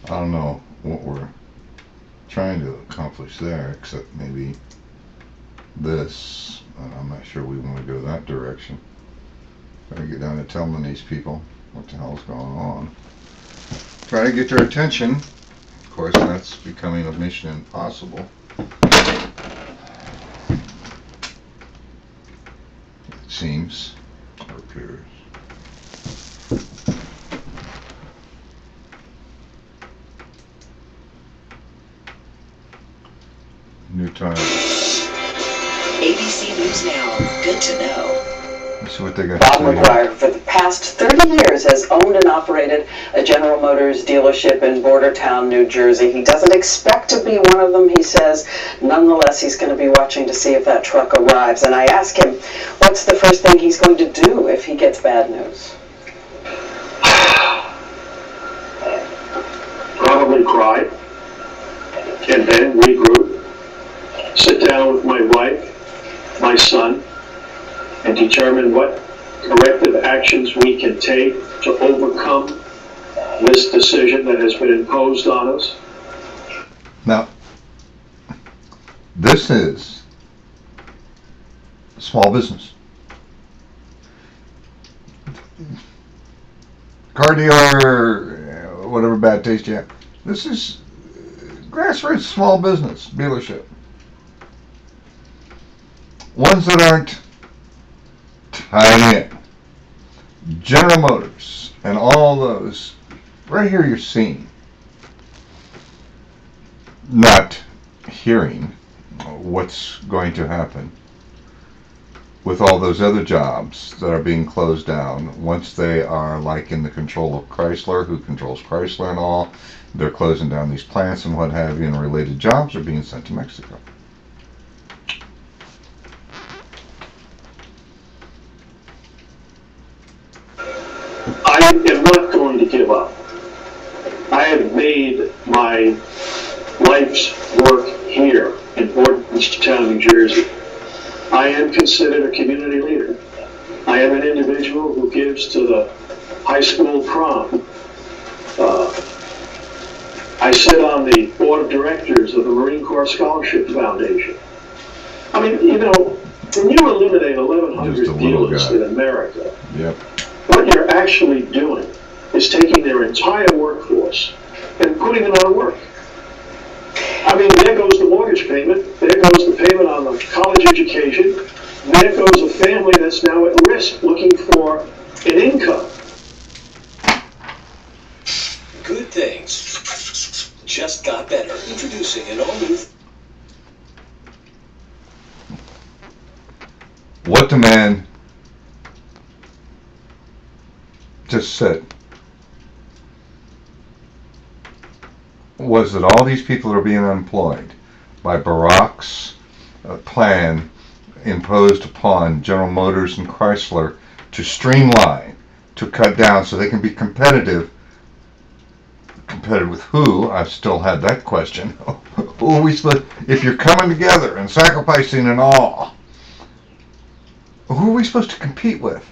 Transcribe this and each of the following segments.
I don't know what we're trying to accomplish there, except maybe this. I'm not sure we want to go that direction. Gotta get down to telling these people what the hell's going on. Try to get their attention. Of course, that's becoming a mission impossible. It seems, or appears. New time. ABC News Now. Good to know. Let's see what they got Bob to say. McGuire, for the past 30 years, has owned and operated a General Motors dealership in Bordertown, New Jersey. He doesn't expect to be one of them, he says. Nonetheless, he's going to be watching to see if that truck arrives. And I ask him, what's the first thing he's going to do if he gets bad news? Probably cry, and then regroup, sit down with my wife, my son, and determine what corrective actions we can take to overcome this decision that has been imposed on us. Now, this is small business. Car dealer, whatever bad taste you have. This is grassroots small business dealership. Ones that aren't tied in. General Motors and all those. Right here you're seeing. Not hearing what's going to happen with all those other jobs that are being closed down once they are like in the control of Chrysler, who controls Chrysler and all. They're closing down these plants and what have you, and related jobs are being sent to Mexico. I am not going to give up. I have made my life's work here in Bordentown, New Jersey. I am considered a community leader. I am an individual who gives to the high school prom. I sit on the board of directors of the Marine Corps Scholarship Foundation. I mean, you know, when you eliminate 1,100 dealers in America, Yep. what you're actually doing is taking their entire workforce and putting them out of work. I mean, there goes the mortgage payment, there goes the payment on the college education, there goes a family that's now at risk looking for an income. Good things just got better. Introducing an all-new... What the man just said was that all these people are being employed by Barack's plan imposed upon General Motors and Chrysler to streamline, to cut down so they can be competitive. Competitive with who? I've still had that question. Who are we supposed, if you're coming together and sacrificing and all, who are we supposed to compete with?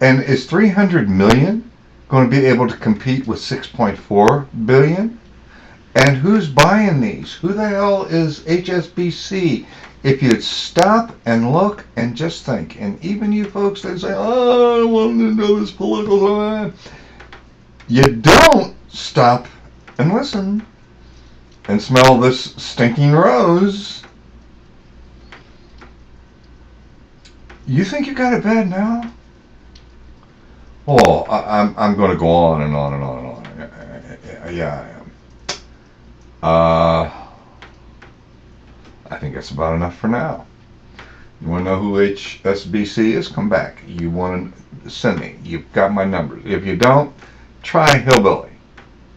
And is 300 million going to be able to compete with 6.4 billion? And who's buying these? Who the hell is HSBC? If you'd stop and look and just think, and even you folks that say, oh, I don't want to know this political, you don't stop and listen and smell this stinking rose. You think you got it bad now? Well, I'm going to go on and on and on and on. Yeah, I am. I think that's about enough for now. You want to know who HSBC is? Come back. You want to send me. You've got my numbers. If you don't, try Hillbilly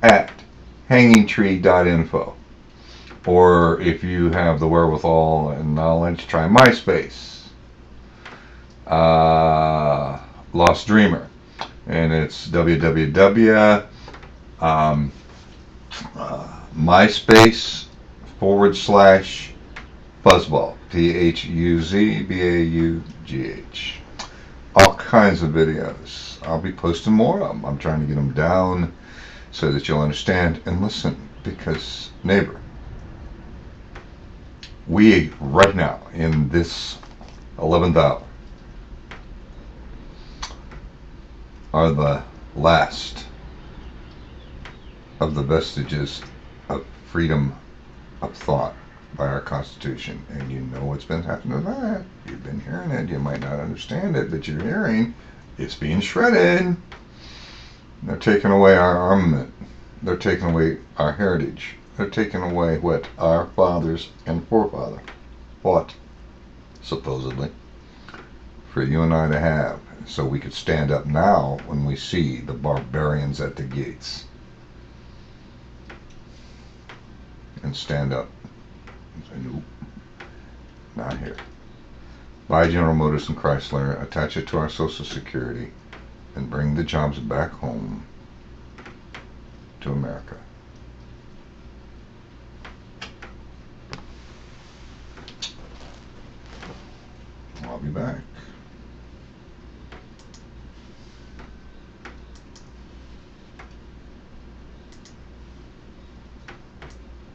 at hangingtree.info. Or if you have the wherewithal and knowledge, try MySpace. Lost Dreamer. And it's www.myspace.com/Fuzzball. PHUZBAUGH. All kinds of videos. I'll be posting more of them. I'm trying to get them down so that you'll understand and listen. Because, neighbor, we right now in this 11th hour are the last of the vestiges of freedom of thought by our Constitution. And you know what's been happening to that. You've been hearing it. You might not understand it, but you're hearing it's being shredded. They're taking away our armament. They're taking away our heritage. They're taking away what our fathers and forefathers fought, supposedly, for you and I to have. So we could stand up now when we see the barbarians at the gates. And stand up and say, nope, not here. Buy General Motors and Chrysler, attach it to our Social Security, and bring the jobs back home to America.